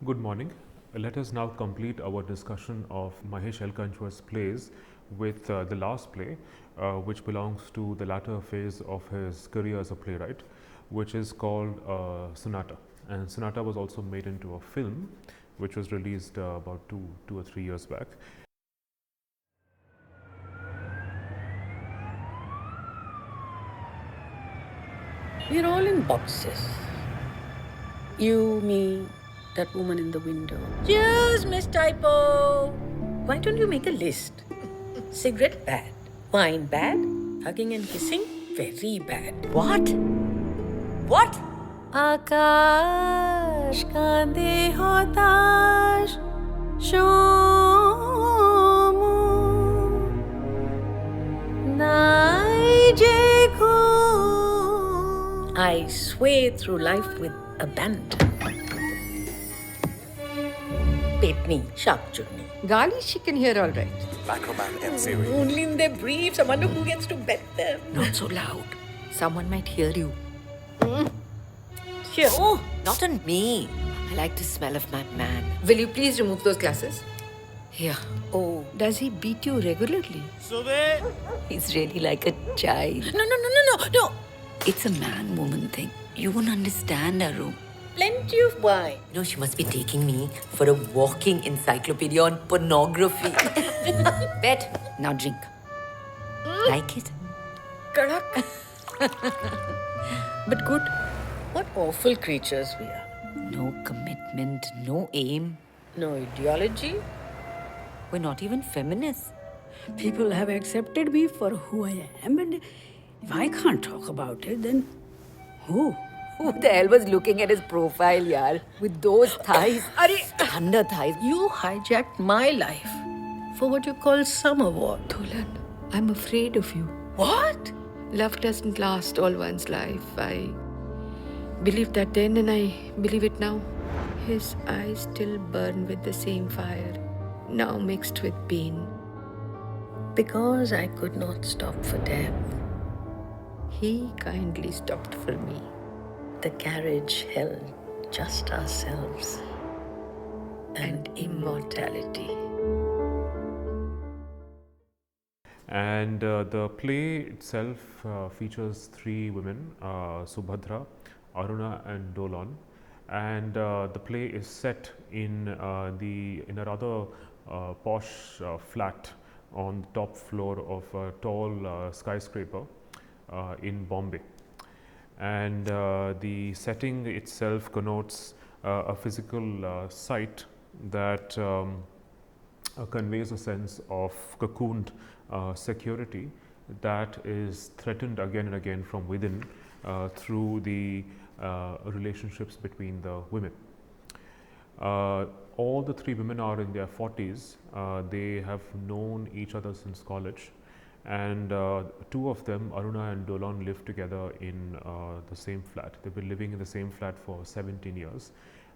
Good morning. Let us now complete our discussion of Mahesh Elkanchwar's plays with the last play, which belongs to the latter phase of his career as a playwright, which is called Sonata. And Sonata was also made into a film, which was released about two or 3 years back. We're all in boxes. You, me, that woman in the window. Cheers, Miss Typo! Why don't you make a list? Cigarette bad. Wine bad. Hugging and kissing very bad. What? What? आकाश कांदे होताश शोमो नाइजे को I sway through life with abandon. Petni, sharp chutney. Gali she can hear all right. Macroman M series. Only in their briefs. I wonder who gets to bet them. Not so loud. Someone might hear you. Here. Oh, not on me. I like the smell of my man. Will you please remove those glasses? Here. Oh. Does he beat you regularly? He's really like a child. No. It's a man-woman thing. You won't understand, Aru. Plenty of wine. You know, she must be taking me for a walking encyclopedia on pornography. Bet. Now drink. Like it? Kadak. But good. What awful creatures we are. No commitment, no aim. No ideology. We're not even feminists. People have accepted me for who I am, and if I can't talk about it, then who? Who the hell was looking at his profile, yaar? With those thighs. Thunder thighs. You hijacked my life for what you call some award. Dolan, I'm afraid of you. What? Love doesn't last all one's life. I believed that then and I believe it now. His eyes still burn with the same fire, now mixed with pain. Because I could not stop for death. He kindly stopped for me. The carriage held just ourselves and immortality. And the play itself features 3 women, Subhadra, Aruna and Dolan. And the play is set in a rather posh flat on the top floor of a tall skyscraper in Bombay. And the setting itself connotes a physical site that conveys a sense of cocooned security that is threatened again and again from within through the relationships between the women. All the 3 women are in their 40s. They have known each other since college, and 2 of them, Aruna and Dolan, live together in the same flat. They've been living in the same flat for 17 years,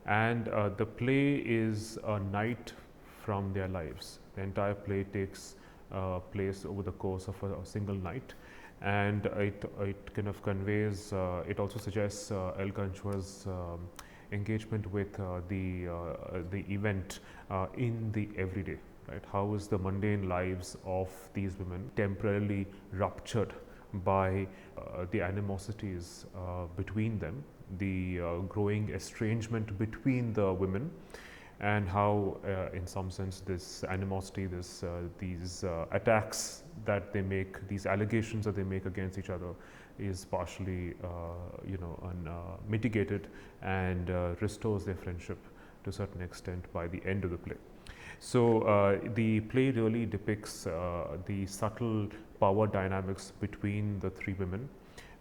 and the play is a night from their lives. The entire play takes place over the course of a single night, and it kind of conveys, it also suggests Elkanchwar's engagement with the event in the everyday. Right? How is the mundane lives of these women temporarily ruptured by the animosities between them, the growing estrangement between the women, and how in some sense this animosity, these attacks that they make, these allegations that they make against each other is partially mitigated and restores their friendship to a certain extent by the end of the play. So the play really depicts the subtle power dynamics between the 3 women,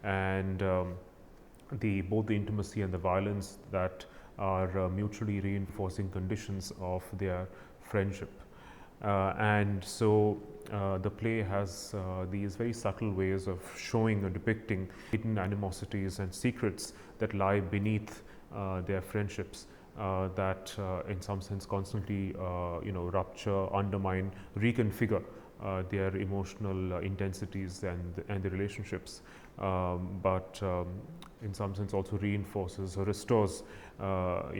and both the intimacy and the violence that are mutually reinforcing conditions of their friendship. And so the play has these very subtle ways of showing or depicting hidden animosities and secrets that lie beneath their friendships, that in some sense constantly rupture, undermine, reconfigure their emotional intensities and the relationships. But in some sense also reinforces or restores the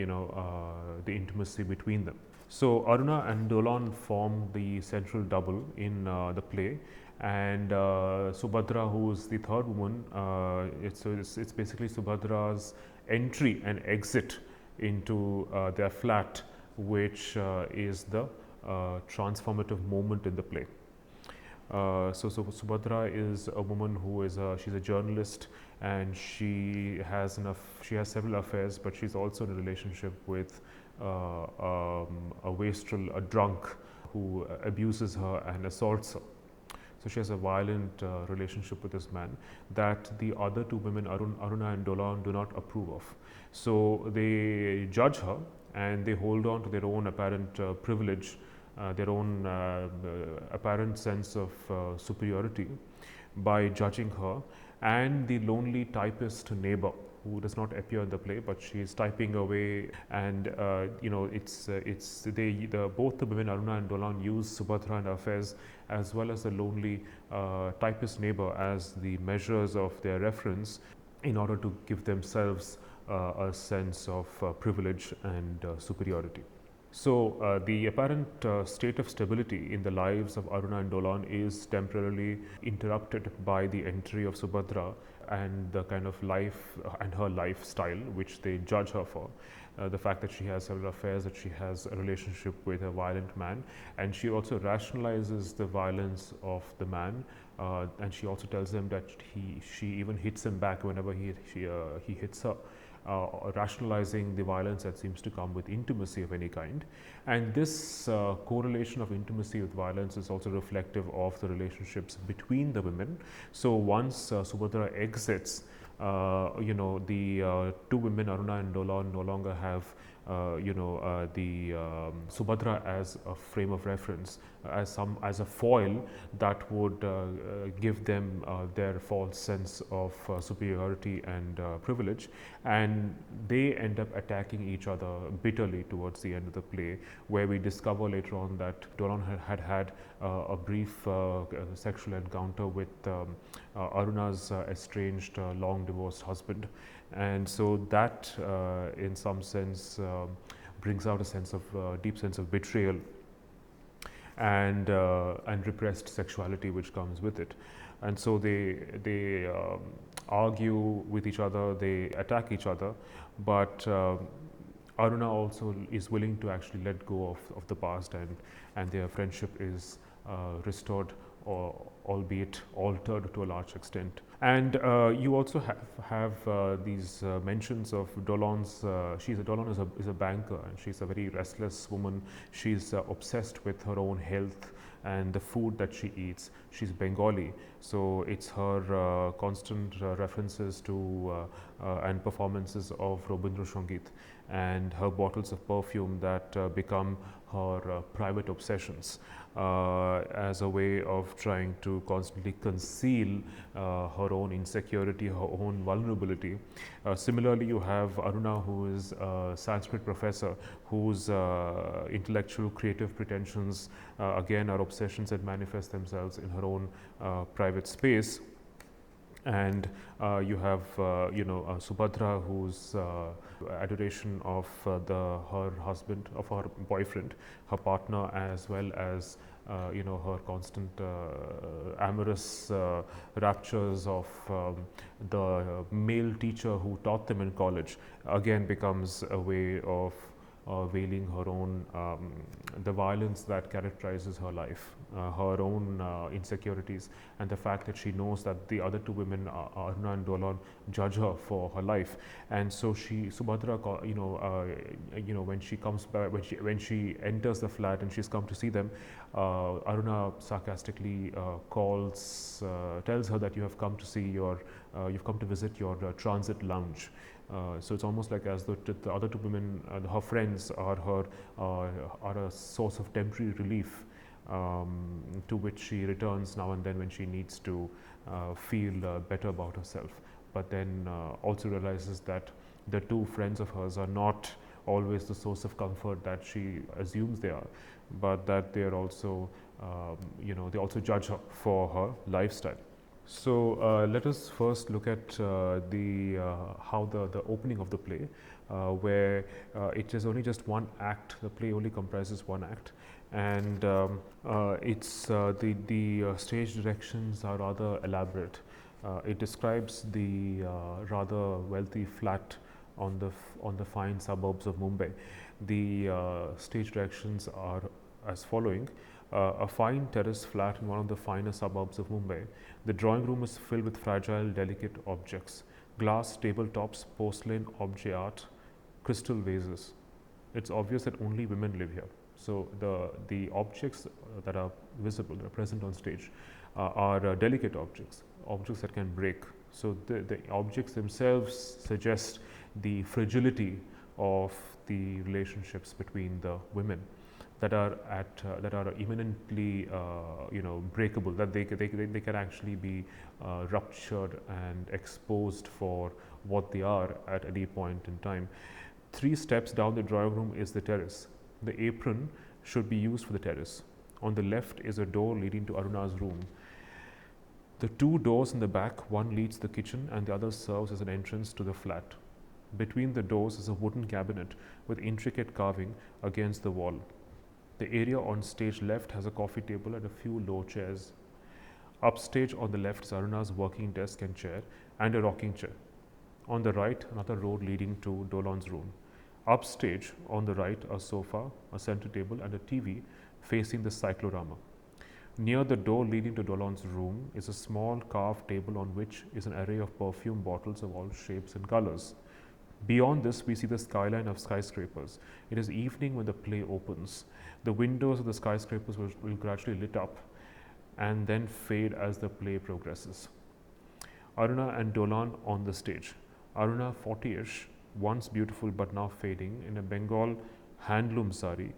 intimacy between them. So Aruna and Dolan form the central double in the play, and Subhadra, who is the third woman, it's basically Subhadra's entry and exit into their flat, which is the transformative moment in the play. So Subhadra is a woman who is she's a journalist, and she has several affairs, but she's also in a relationship with a wastrel, a drunk, who abuses her and assaults her. So she has a violent relationship with this man that the other two women, Aruna and Dolan, do not approve of. So they judge her, and they hold on to their own apparent privilege, their own apparent sense of superiority by judging her and the lonely typist neighbor who does not appear in the play, but she is typing away, and both the women, Aruna and Dolan, use Subhadra and affairs as well as the lonely typist neighbor as the measures of their reference in order to give themselves a sense of privilege and superiority. So the apparent state of stability in the lives of Aruna and Dolan is temporarily interrupted by the entry of Subhadra and the kind of life and her lifestyle which they judge her for. The fact that she has several affairs, that she has a relationship with a violent man, and she also rationalizes the violence of the man, and she also tells them that she even hits him back whenever he hits her. Rationalizing the violence that seems to come with intimacy of any kind. And this correlation of intimacy with violence is also reflective of the relationships between the women. So once Subhadra exits, the two women, Aruna and Dolan, no longer have Subhadra as a frame of reference, as a foil that would give them their false sense of superiority and privilege, and they end up attacking each other bitterly towards the end of the play, where we discover later on that Dolan had a brief sexual encounter with Aruna's estranged, long divorced husband. And so that in some sense brings out a sense of deep sense of betrayal and repressed sexuality which comes with it. And so they argue with each other, they attack each other, but Aruna also is willing to actually let go of the past, and their friendship is restored, or albeit altered to a large extent. And you also have these mentions of Dolan's. Dolan is a banker, and she's a very restless woman. She's obsessed with her own health and the food that she eats. She's Bengali, so it's her constant references to and performances of Robindra Sangeet and her bottles of perfume that become her private obsessions, as a way of trying to constantly conceal her own insecurity, her own vulnerability. Similarly, you have Aruna, who is a Sanskrit professor, whose intellectual, creative pretensions again are obsessions that manifest themselves in her own private space. And you have Subhadra, whose adoration of her husband, of her boyfriend, her partner, as well as her constant amorous raptures of the male teacher who taught them in college, again becomes a way of veiling her own the violence that characterizes her life, her own insecurities, and the fact that she knows that the other two women, Aruna and Dolan, judge her for her life. And so Subhadra, when she comes back, when she enters the flat and she's come to see them, Aruna sarcastically tells her that you have come to visit your transit lounge. So it's almost like as though the other two women, her friends, are a source of temporary relief, to which she returns now and then when she needs to feel better about herself. But then also realizes that the two friends of hers are not always the source of comfort that she assumes they are, but that they are also, they also judge her for her lifestyle. So let us first look at how the opening of the play, where it is only just one act. The play only comprises one act, and it's the stage directions are rather elaborate. It describes the rather wealthy flat on the fine suburbs of Mumbai. The stage directions are as following. A fine terrace flat in one of the finer suburbs of Mumbai. The drawing room is filled with fragile, delicate objects: glass tabletops, porcelain object art, crystal vases. It's obvious that only women live here. So the objects that are visible, that are present on stage, are delicate objects, objects that can break. So the objects themselves suggest the fragility of the relationships between the women that are that are imminently breakable, that they can actually be ruptured and exposed for what they are at any point in time. 3 steps down the drawing room is the terrace. The apron should be used for the terrace. On the left is a door leading to Aruna's room. The 2 doors in the back, one leads to the kitchen and the other serves as an entrance to the flat. Between the doors is a wooden cabinet with intricate carving against the wall. The area on stage left has a coffee table and a few low chairs. Upstage on the left is Aruna's working desk and chair and a rocking chair. On the right, another road leading to Dolan's room. Upstage on the right, a sofa, a center table and a TV facing the cyclorama. Near the door leading to Dolan's room is a small carved table on which is an array of perfume bottles of all shapes and colors. Beyond this, we see the skyline of skyscrapers. It is evening when the play opens. The windows of the skyscrapers will gradually lit up and then fade as the play progresses. Aruna and Dolan on the stage. Aruna, 40-ish, once beautiful but now fading, in a Bengal handloom sari,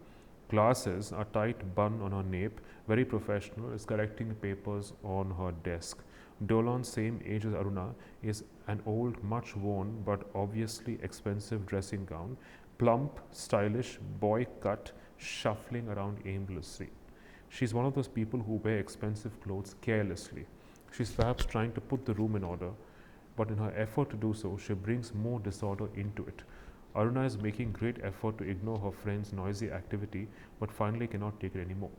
glasses, a tight bun on her nape, very professional, is correcting papers on her desk. Dolan, same age as Aruna, is an old, much worn but obviously expensive dressing gown, plump, stylish, boy cut, shuffling around aimlessly. She's one of those people who wear expensive clothes carelessly. She's perhaps trying to put the room in order, but in her effort to do so, she brings more disorder into it. Aruna is making great effort to ignore her friend's noisy activity, but finally cannot take it anymore.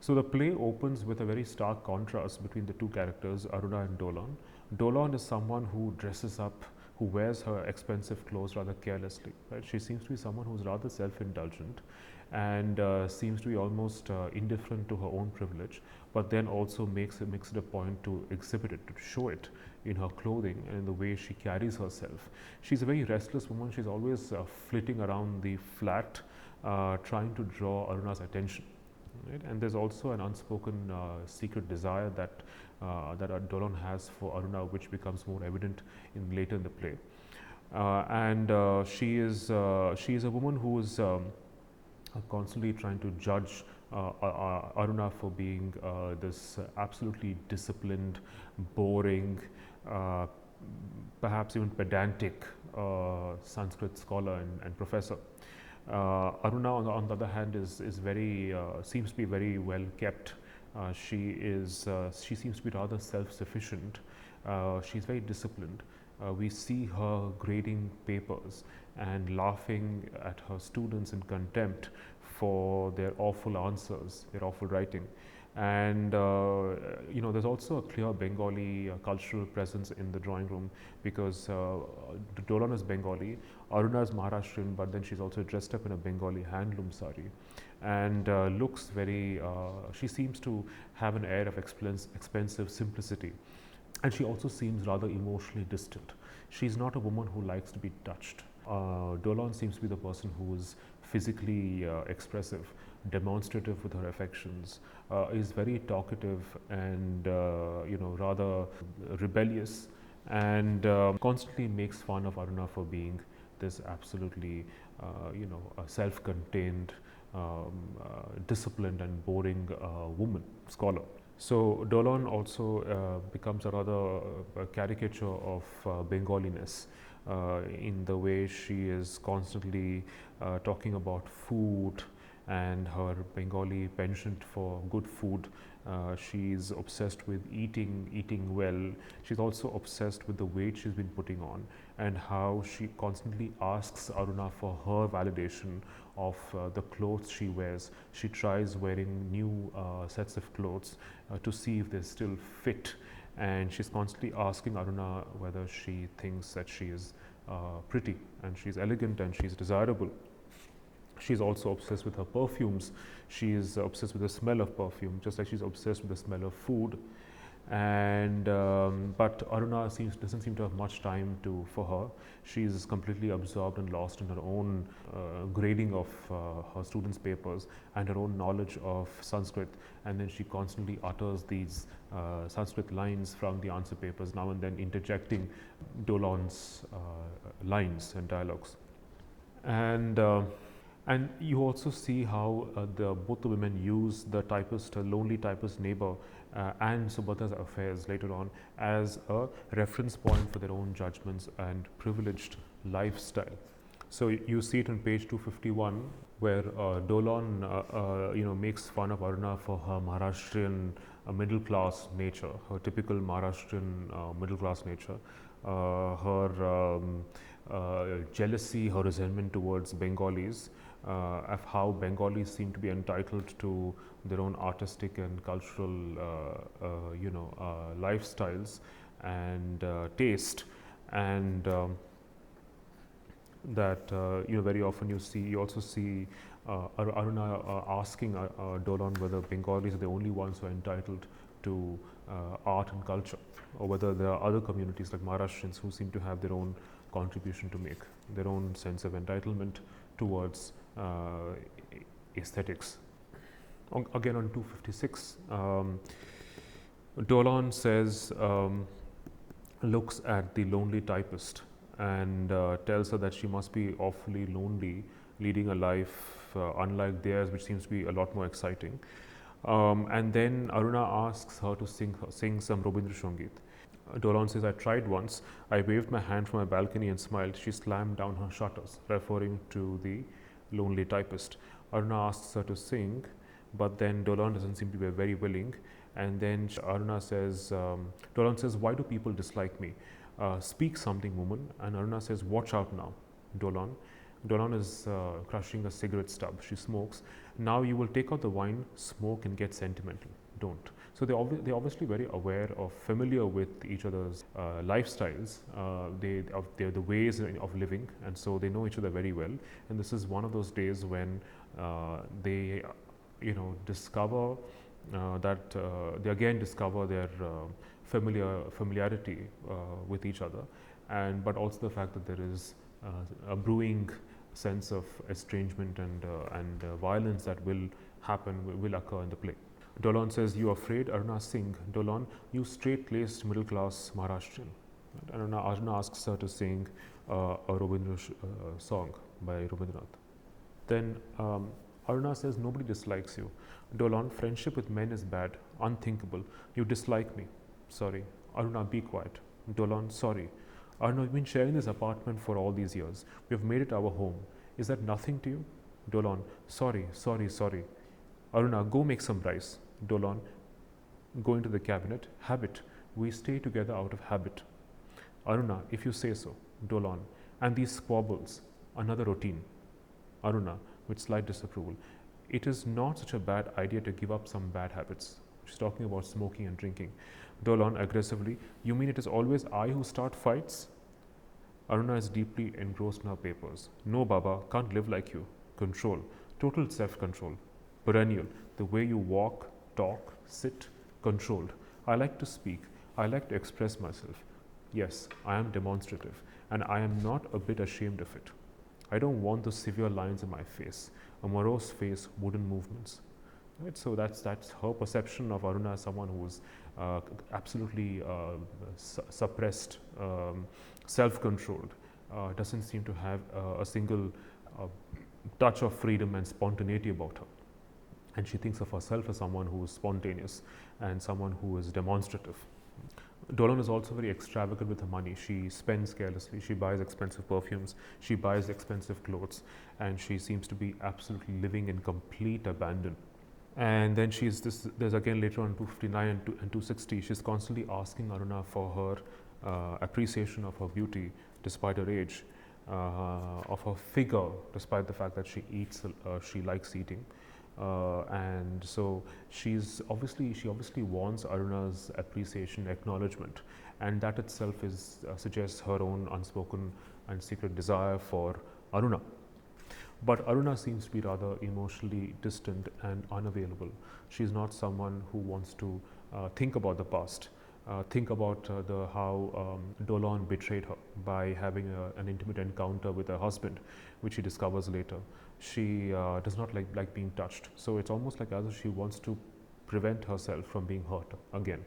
So the play opens with a very stark contrast between the 2 characters, Aruna and Dolan. Dolan is someone who dresses up, who wears her expensive clothes rather carelessly. Right? She seems to be someone who's rather self-indulgent and seems to be almost indifferent to her own privilege, but then also makes it a point to exhibit it, to show it in her clothing and in the way she carries herself. She's a very restless woman. She's always flitting around the flat, trying to draw Aruna's attention. Right? And there's also an unspoken secret desire that Dolan has for Aruna, which becomes more evident later in the play. She is a woman who is constantly trying to judge Aruna for being this absolutely disciplined, boring, perhaps even pedantic Sanskrit scholar and professor. Aruna, on the other hand, is very seems to be very well kept. She seems to be rather self-sufficient. She's very disciplined. We see her grading papers and laughing at her students in contempt for their awful answers, their awful writing. And there's also a clear Bengali cultural presence in the drawing room, because Dolan is Bengali, Aruna is Maharashtrian, but then she's also dressed up in a Bengali handloom sari and looks very, she seems to have an air of expensive simplicity. And she also seems rather emotionally distant. She's not a woman who likes to be touched. Dolan seems to be the person who is physically expressive, demonstrative with her affections, is very talkative and rather rebellious, and constantly makes fun of Aruna for being this absolutely self-contained, disciplined and boring woman scholar. So Dolan also becomes a rather caricature of Bengaliness in the way she is constantly talking about food and her Bengali penchant for good food. She's obsessed with eating well. She's also obsessed with the weight she's been putting on, and how she constantly asks Aruna for her validation of the clothes she wears. She tries wearing new sets of clothes to see if they still fit, and she's constantly asking Aruna whether she thinks that she is pretty and she's elegant and she's desirable. She's also obsessed with her perfumes. She is obsessed with the smell of perfume, just like she's obsessed with the smell of food. And but Aruna doesn't seem to have much time for her. She's completely absorbed and lost in her own grading of her students' papers and her own knowledge of Sanskrit. And then she constantly utters these Sanskrit lines from the answer papers, now and then interjecting Dolan's lines and dialogues. And you also see how both the women use the typist, lonely typist neighbor, and Subhadra's affairs later on as a reference point for their own judgments and privileged lifestyle. So you see it on page 251, where Dolan, makes fun of Aruna for her Maharashtrian middle class nature, her typical Maharashtrian middle class nature, her jealousy, her resentment towards Bengalis, of how Bengalis seem to be entitled to their own artistic and cultural, lifestyles and taste, and that very often you also see Aruna asking Dolan whether Bengalis are the only ones who are entitled to art and culture, or whether there are other communities like Maharashtrians who seem to have their own contribution to make, their own sense of entitlement towards aesthetics. Again on 256, Dolan says, looks at the lonely typist and tells her that she must be awfully lonely, leading a life unlike theirs, which seems to be a lot more exciting. And then Aruna asks her to sing some Robindra Sangeet. Dolan says, I tried once. I waved my hand from my balcony and smiled. She slammed down her shutters, referring to the lonely typist. Aruna asks her to sing, but then Dolan doesn't seem to be very willing. And then Aruna says, Dolan says, why do people dislike me? Speak something, woman. And Aruna says, watch out now, Dolan. Dolan is crushing a cigarette stub. She smokes. Now you will take out the wine, smoke, and get sentimental. Don't. So they're obviously very aware of, familiar with each other's lifestyles. They're the ways of living, and so they know each other very well. And this is one of those days when they, discover that they again discover their familiarity with each other, but also the fact that there is a brewing sense of estrangement and violence that will occur in the play. Dolan says, you afraid? Aruna, sing. Dolan, you straight-laced middle-class Maharashtrian. And Aruna asks her to sing a Robindra song by Rabindranath. Then Aruna says, nobody dislikes you. Dolan, friendship with men is bad, unthinkable. You dislike me. Sorry. Aruna, be quiet. Dolan, sorry. Aruna, we've been sharing this apartment for all these years. We have made it our home. Is that nothing to you? Dolan, sorry. Aruna, go make some rice. Dolan, go into the cabinet. Habit. We stay together out of habit. Aruna, if you say so. Dolan, and these squabbles, another routine. Aruna, with slight disapproval. It is not such a bad idea to give up some bad habits. She's talking about smoking and drinking. Dolan, aggressively, you mean it is always I who start fights? Aruna is deeply engrossed in her papers. No, Baba, can't live like you. Control. Total self-control. Perennial. The way you walk, talk, sit, controlled. I like to speak. I like to express myself. Yes, I am demonstrative, and I am not a bit ashamed of it. I don't want those severe lines in my face, a morose face, wooden movements. Right? So that's her perception of Aruna as someone who is absolutely suppressed, self-controlled, doesn't seem to have a single touch of freedom and spontaneity about her. And she thinks of herself as someone who is spontaneous and someone who is demonstrative. Dolan is also very extravagant with her money. She spends carelessly. She buys expensive perfumes. She buys expensive clothes, and she seems to be absolutely living in complete abandon. And then she's this. There's again later on 259 and 260. She's constantly asking Aruna for her appreciation of her beauty, despite her age, of her figure, despite the fact that she eats. She likes eating. And so she obviously wants Aruna's appreciation, acknowledgement, and that itself suggests her own unspoken and secret desire for Aruna. But Aruna seems to be rather emotionally distant and unavailable. She's not someone who wants to think about the past, think about how Dolan betrayed her by having an intimate encounter with her husband, which she discovers later. She does not like being touched. So it's almost like as if she wants to prevent herself from being hurt again.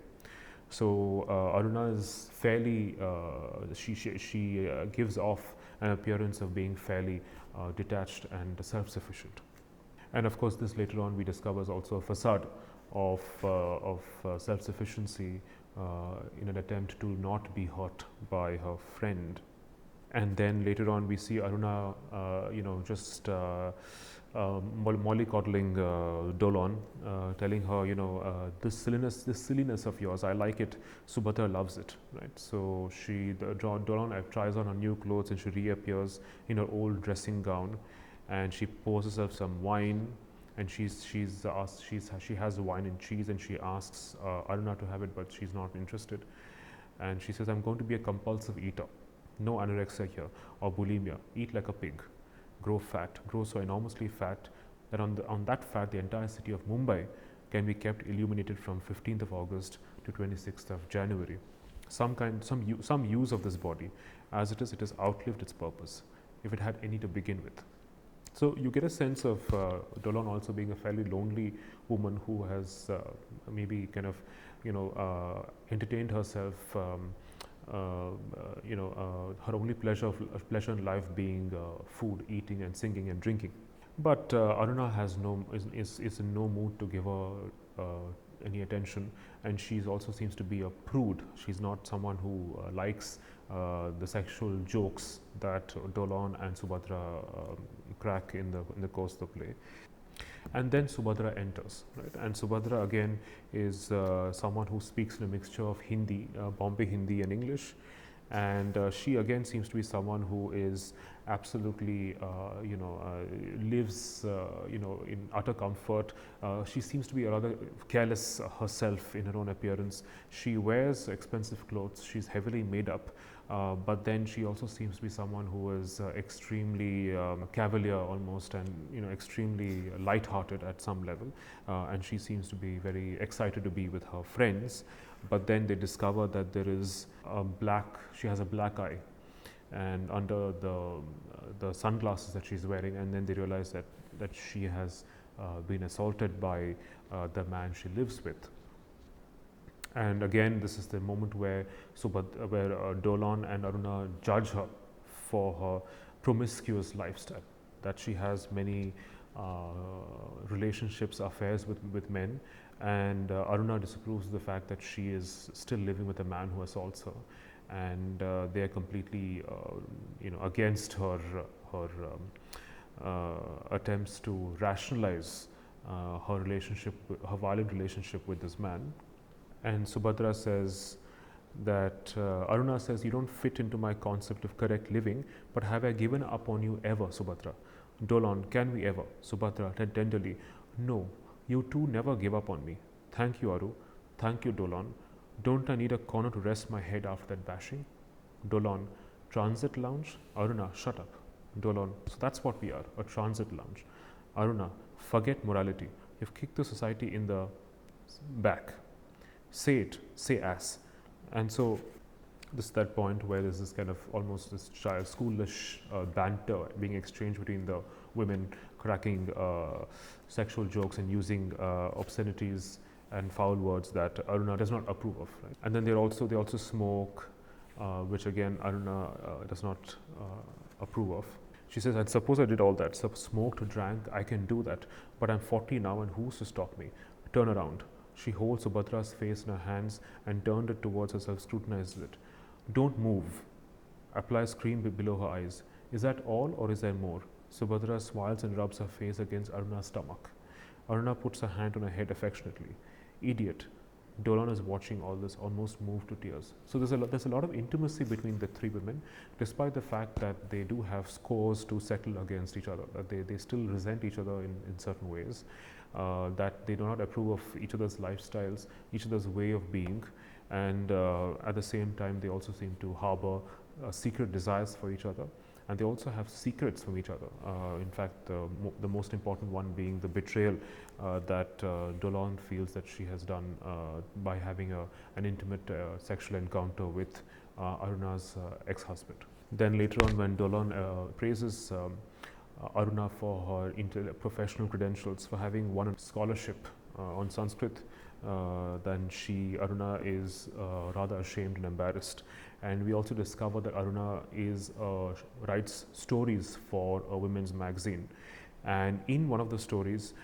So Aruna is fairly, she gives off an appearance of being fairly detached and self-sufficient. And of course, this later on we discover is also a facade of self-sufficiency in an attempt to not be hurt by her friend. And then later on we see Aruna, just mollycoddling Dolan, telling her, this silliness of yours, I like it. Subhadra loves it, right? So Dolan tries on her new clothes and she reappears in her old dressing gown, and she pours herself some wine, and she has wine and cheese, and she asks Aruna to have it, but she's not interested, and she says, I'm going to be a compulsive eater. No anorexia here or bulimia. Eat like a pig. Grow fat. Grow so enormously fat that on that fat the entire city of Mumbai can be kept illuminated from 15th of August to 26th of January. Some use of this body, as it is outlived its purpose, if it had any to begin with. So you get a sense of Dolan also being a fairly lonely woman who has maybe kind of entertained herself. Her only pleasure in life being food, eating, and singing and drinking. But Aruna is in no mood to give her any attention, and she also seems to be a prude. She's not someone who likes the sexual jokes that Dolan and Subhadra crack in the course of the play. And then Subhadra enters, right? And Subhadra again is someone who speaks in a mixture of Hindi, Bombay Hindi and English. And she again seems to be someone who is absolutely, lives, in utter comfort. She seems to be rather careless herself in her own appearance. She wears expensive clothes. She's heavily made up. But then she also seems to be someone who is extremely cavalier almost, and extremely light-hearted at some level, and she seems to be very excited to be with her friends. But then they discover that she has a black eye, and under the sunglasses that she's wearing, and then they realize that she has been assaulted by the man she lives with. And again, this is the moment where Dolan and Aruna judge her for her promiscuous lifestyle, that she has many relationships, affairs with men, and Aruna disapproves of the fact that she is still living with a man who assaults her, and they are completely against her attempts to rationalize her violent relationship with this man. And Subhadra says that Aruna says, you don't fit into my concept of correct living, but have I given up on you ever, Subhadra? Dolan, can we ever? Subhadra tenderly, no, you two never give up on me. Thank you, Aru. Thank you, Dolan. Don't I need a corner to rest my head after that bashing? Dolan, transit lounge? Aruna, shut up. Dolan, so that's what we are, a transit lounge. Aruna, forget morality. You've kicked the society in the back. Say it, say ass. And so this is that point where there's this kind of almost this schoolish banter being exchanged between the women, cracking sexual jokes and using obscenities and foul words that Aruna does not approve of. Right? And then they also smoke, which again Aruna does not approve of. She says, I'd suppose I did all that, smoked, drank, I can do that, but I'm 40 now and who's to stop me? Turn around. She holds Subhadra's face in her hands and turned it towards herself, scrutinizes it. Don't move. Applies cream below her eyes. Is that all or is there more? Subhadra smiles and rubs her face against Aruna's stomach. Aruna puts her hand on her head affectionately. Idiot. Dolan is watching all this, almost moved to tears. So there's a lot of intimacy between the three women, despite the fact that they do have scores to settle against each other, that they still resent each other in certain ways, that they do not approve of each other's lifestyles, each other's way of being, and at the same time they also seem to harbor secret desires for each other. And they also have secrets from each other. In fact, the most important one being the betrayal that Dolan feels that she has done by having an intimate sexual encounter with Aruna's ex-husband. Then later on, when Dolan praises Aruna for her professional credentials, for having won a scholarship on Sanskrit, then Aruna is rather ashamed and embarrassed. And we also discover that Aruna writes stories for a women's magazine. And in one of the stories,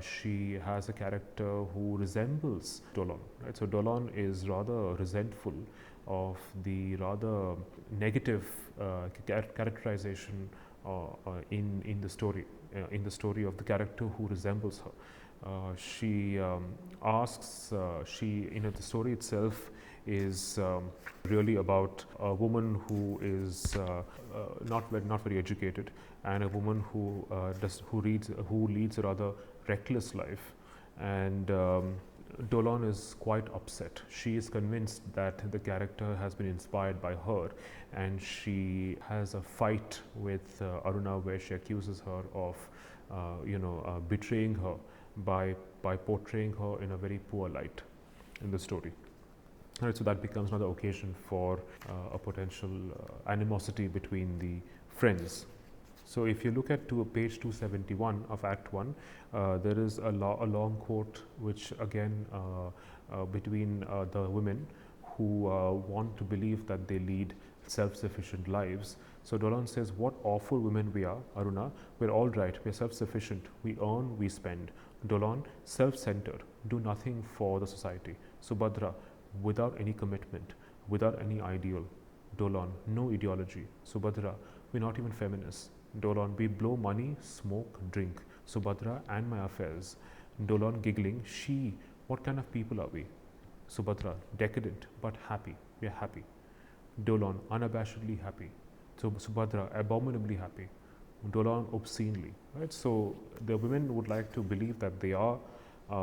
she has a character who resembles Dolan. Right? So Dolan is rather resentful of the rather negative characterization in the story of the character who resembles her. She asks, the story itself is really about a woman who is not very educated, and a woman who leads a rather reckless life, and Dolan is quite upset. She is convinced that the character has been inspired by her, and she has a fight with Aruna where she accuses her of betraying her by portraying her in a very poor light in the story. Right, so that becomes another occasion for a potential animosity between the friends. So if you look at page 271 of Act 1, there is a long quote which again between the women who want to believe that they lead self-sufficient lives. So Dolan says, what awful women we are, Aruna. We're all right, we're self-sufficient, we earn, we spend. Dolan, self-centered, do nothing for the society. Subhadra, without any commitment, without any ideal. Dolan, no ideology. Subhadra, we're not even feminists. Dolan, we blow money, smoke, drink. Subhadra, and my affairs. Dolan, giggling, she, what kind of people are we? Subhadra, decadent but happy, we are happy. Dolan, unabashedly happy. So Subhadra, abominably happy. Dolan, obscenely. Right? So the women would like to believe that they are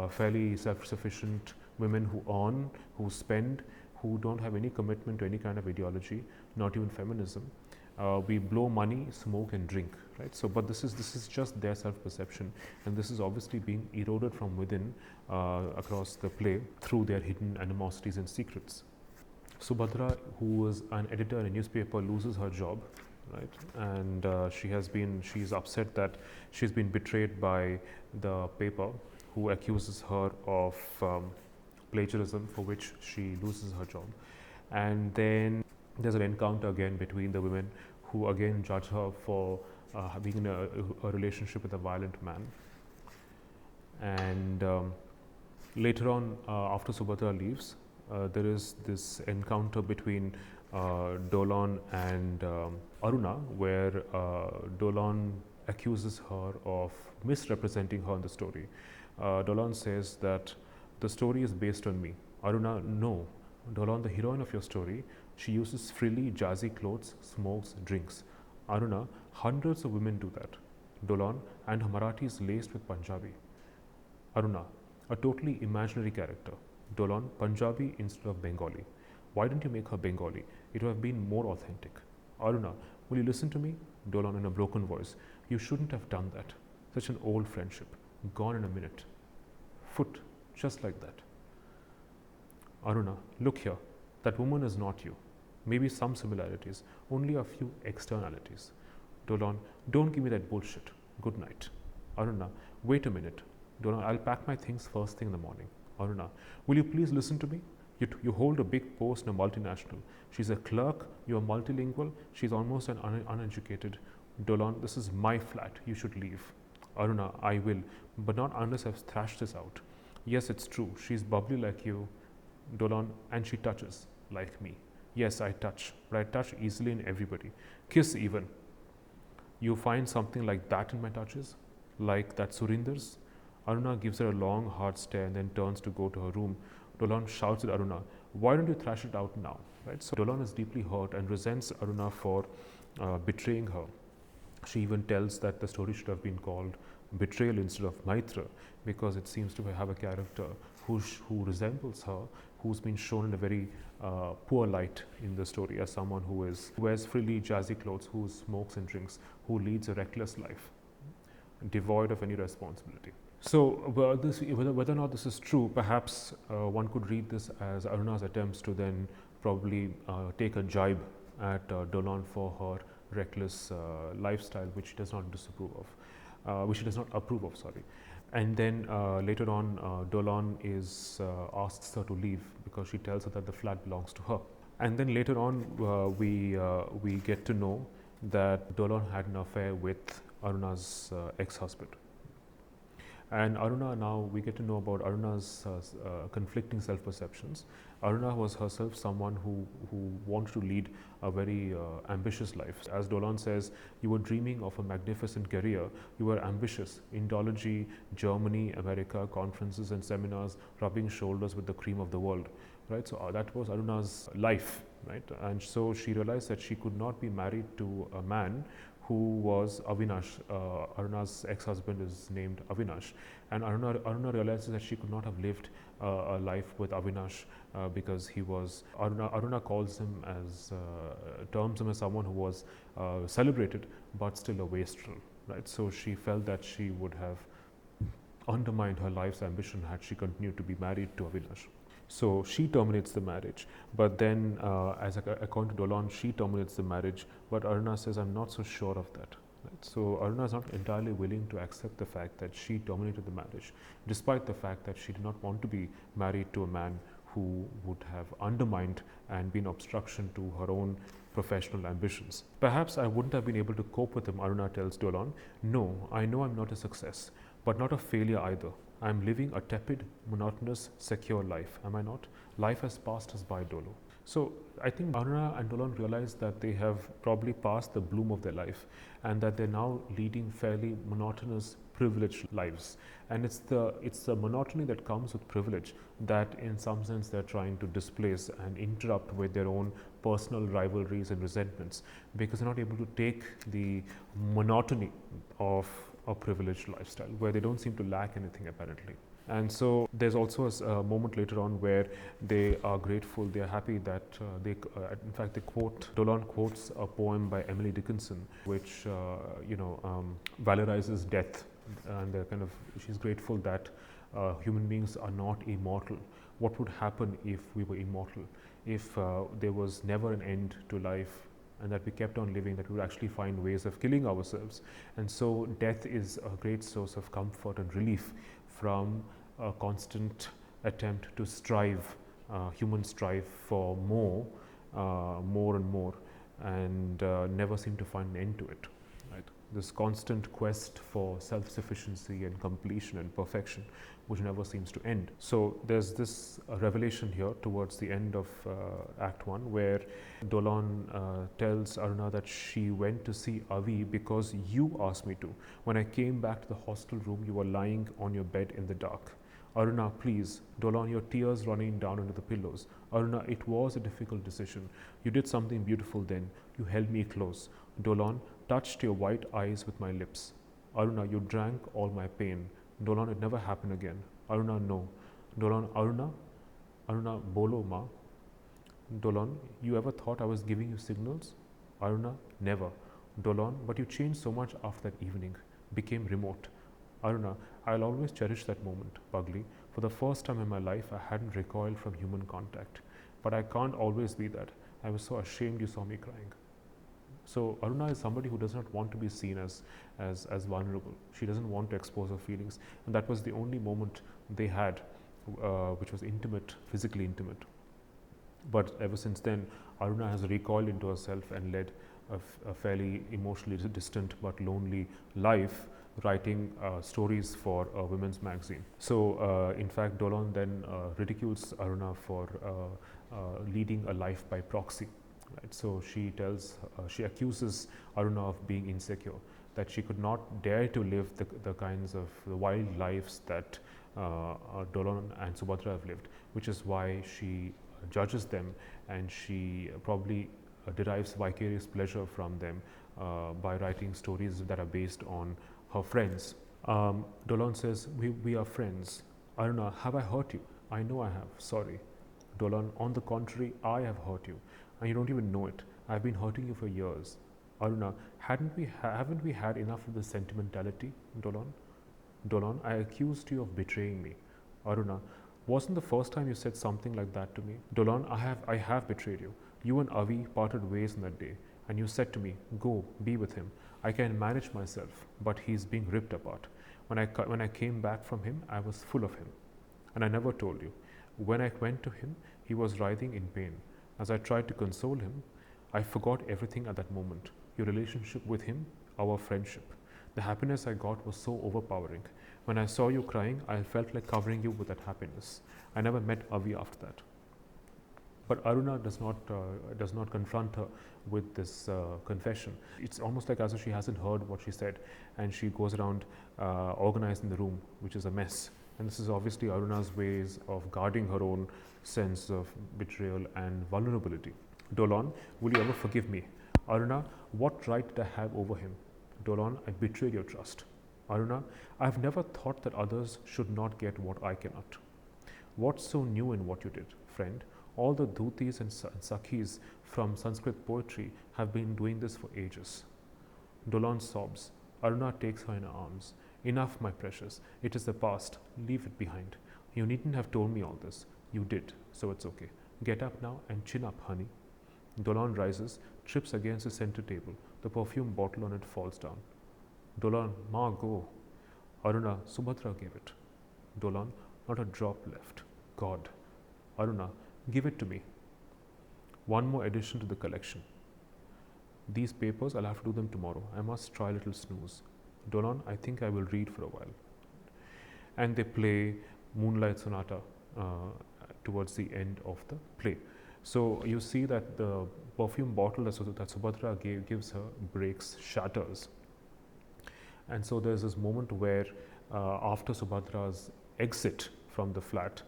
fairly self-sufficient women who earn, who spend, who don't have any commitment to any kind of ideology, not even feminism. We blow money, smoke, and drink. Right? So, but this is just their self-perception, and this is obviously being eroded from within across the play through their hidden animosities and secrets. Subhadra, who was an editor in a newspaper, loses her job, right? And she's upset that she's been betrayed by the paper, who accuses her of plagiarism, for which she loses her job. And then there's an encounter again between the women, who again judge her for being in a relationship with a violent man. And later on, after Subhadra leaves, there is this encounter between Dolan and Aruna, where Dolan accuses her of misrepresenting her in the story. Dolan says that the story is based on me. Aruna, no. Dolan, the heroine of your story, she uses frilly, jazzy clothes, smokes, drinks. Aruna, hundreds of women do that. Dolan, and her Marathi is laced with Punjabi. Aruna, a totally imaginary character. Dolan, Punjabi instead of Bengali. Why didn't you make her Bengali? It would have been more authentic. Aruna, will you listen to me? Dolan, in a broken voice. You shouldn't have done that. Such an old friendship. Gone in a minute. Foot, just like that. Aruna, look here. That woman is not you. Maybe some similarities, only a few externalities. Dolan, don't give me that bullshit. Good night. Aruna, wait a minute. Dolan, I'll pack my things first thing in the morning. Aruna, will you please listen to me? You hold a big post in a multinational. She's a clerk, you are multilingual, she's almost an uneducated. Dolan, this is my flat, you should leave. Aruna, I will, but not unless I've thrashed this out. Yes, it's true. She's bubbly like you, Dolan, and she touches like me. Yes, I touch, but I touch easily in everybody. Kiss even. You find something like that in my touches? Like that Surinder's? Aruna gives her a long, hard stare and then turns to go to her room. Dolan shouts at Aruna, "Why don't you thrash it out now?" Right? So Dolan is deeply hurt and resents Aruna for betraying her. She even tells that the story should have been called Betrayal instead of Maitra, because it seems to have a character who resembles her, who's been shown in a very poor light in the story as someone who wears frilly, jazzy clothes, who smokes and drinks, who leads a reckless life, devoid of any responsibility. So, whether or not this is true, perhaps one could read this as Aruna's attempts to then probably take a jibe at Dolan for her reckless lifestyle, which she does not disapprove of, which she does not approve of. Sorry, and then later on, Dolan asks her to leave because she tells her that the flat belongs to her. And then later on, we get to know that Dolan had an affair with Aruna's ex-husband. And Aruna, now we get to know about Aruna's conflicting self-perceptions. Aruna was herself someone who wanted to lead a very ambitious life. As Dolan says, you were dreaming of a magnificent career. You were ambitious. Indology, Germany, America, conferences and seminars, rubbing shoulders with the cream of the world. Right? So that was Aruna's life. Right? And so she realized that she could not be married to a man who was Avinash. Aruna's ex-husband is named Avinash, and Aruna realizes that she could not have lived a life with Avinash because he was Aruna calls him as terms him as someone who was celebrated but still a wastrel. Right, so she felt that she would have undermined her life's ambition had she continued to be married to Avinash. So she terminates the marriage, but then, according to Dolan, she terminates the marriage. But Aruna says, "I'm not so sure of that." Right? So Aruna is not entirely willing to accept the fact that she terminated the marriage, despite the fact that she did not want to be married to a man who would have undermined and been obstruction to her own professional ambitions. "Perhaps I wouldn't have been able to cope with him," Aruna tells Dolan. "No, I know I'm not a success, but not a failure either. I'm living a tepid, monotonous, secure life. Am I not? Life has passed us by, Dolo." So I think Aruna and Dolan realize that they have probably passed the bloom of their life and that they're now leading fairly monotonous, privileged lives. And it's the monotony that comes with privilege that in some sense they're trying to displace and interrupt with their own personal rivalries and resentments, because they're not able to take the monotony of a privileged lifestyle where they don't seem to lack anything apparently. And so there's also a moment later on where they are grateful, they are happy that in fact, Dolan quotes a poem by Emily Dickinson, which valorizes death, and she's grateful that human beings are not immortal. What would happen if we were immortal? If there was never an end to life, and that we kept on living, that we would actually find ways of killing ourselves. And so death is a great source of comfort and relief from a constant attempt to strive, human strive for more and more, and never seem to find an end to it. Right? This constant quest for self-sufficiency and completion and perfection, which never seems to end. So there's this revelation here towards the end of Act 1, where Dolan tells Aruna that she went to see Avi because you asked me to. When I came back to the hostel room, you were lying on your bed in the dark. Aruna, please. Dolan, your tears running down into the pillows. Aruna, it was a difficult decision. You did something beautiful then. You held me close. Dolan, touched your white eyes with my lips. Aruna, you drank all my pain. Dolan, it never happened again. Aruna, no. Dolan, Aruna, bolo ma. Dolan, you ever thought I was giving you signals? Aruna, never. Dolan, but you changed so much after that evening, became remote. Aruna, I'll always cherish that moment, Pugly. For the first time in my life, I hadn't recoiled from human contact. But I can't always be that. I was so ashamed you saw me crying. So Aruna is somebody who does not want to be seen as vulnerable. She doesn't want to expose her feelings, and that was the only moment they had, which was intimate, physically intimate. But ever since then, Aruna has recoiled into herself and led a fairly emotionally distant but lonely life, writing stories for a women's magazine. So, in fact, Dolan then ridicules Aruna for leading a life by proxy. Right? So she accuses Aruna of being insecure, that she could not dare to live the kinds of the wild lives that Dolan and Subhadra have lived, which is why she judges them, and she probably derives vicarious pleasure from them by writing stories that are based on her friends. Dolan says, we are friends. Aruna, have I hurt you? I know I have, sorry. Dolan, on the contrary, I have hurt you, and you don't even know it. I've been hurting you for years. Aruna, haven't we had enough of this sentimentality, Dolan? Dolan, I accused you of betraying me. Aruna, wasn't the first time you said something like that to me? Dolan, I have betrayed you. You and Avi parted ways on that day, and you said to me, go, be with him. I can manage myself, but he's being ripped apart. When I came back from him, I was full of him, and I never told you. When I went to him, he was writhing in pain. As I tried to console him, I forgot everything at that moment. Your relationship with him, our friendship. The happiness I got was so overpowering. When I saw you crying, I felt like covering you with that happiness. I never met Avi after that. But Aruna does not confront her with this confession. It's almost like as if she hasn't heard what she said, and she goes around organizing the room, which is a mess. And this is obviously Aruna's ways of guarding her own sense of betrayal and vulnerability. Dolan, will you ever forgive me? Aruna, what right did I have over him? Dolan, I betrayed your trust. Aruna, I have never thought that others should not get what I cannot. What's so new in what you did, friend? All the dhutis and sakhis from Sanskrit poetry have been doing this for ages. Dolan sobs. Aruna takes her in her arms. Enough, my precious. It is the past. Leave it behind. You needn't have told me all this. You did, so it's okay. Get up now and chin up, honey. Dolan rises, trips against the center table. The perfume bottle on it falls down. Dolan, ma, go. Aruna, Subhadra gave it. Dolan, not a drop left. God. Aruna, give it to me. One more addition to the collection. These papers, I'll have to do them tomorrow. I must try a little snooze. Dolan, I think I will read for a while. And they play Moonlight Sonata towards the end of the play. So you see that the perfume bottle that Subhadra gives her breaks, shatters. And so there's this moment where after Subhadra's exit from the flat,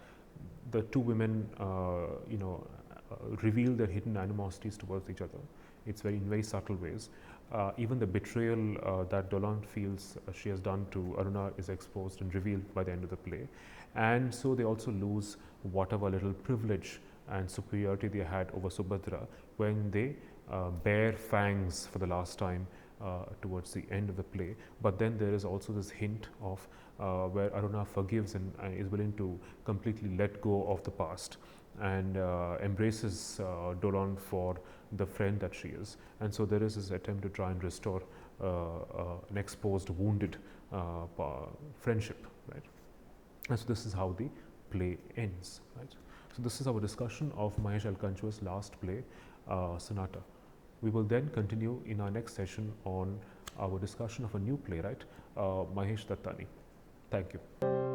the two women, reveal their hidden animosities towards each other. It's in very subtle ways. Even the betrayal that Dolan feels she has done to Aruna is exposed and revealed by the end of the play. And so they also lose whatever little privilege and superiority they had over Subhadra when they bare fangs for the last time towards the end of the play. But then there is also this hint of where Aruna forgives and is willing to completely let go of the past and embraces Dolan for the friend that she is. And so there is this attempt to try and restore an exposed, wounded friendship, right? And so this is how the play ends, right? So this is our discussion of Mahesh Alkanchua's last play, Sonata. We will then continue in our next session on our discussion of a new playwright, Mahesh Dattani. Thank you.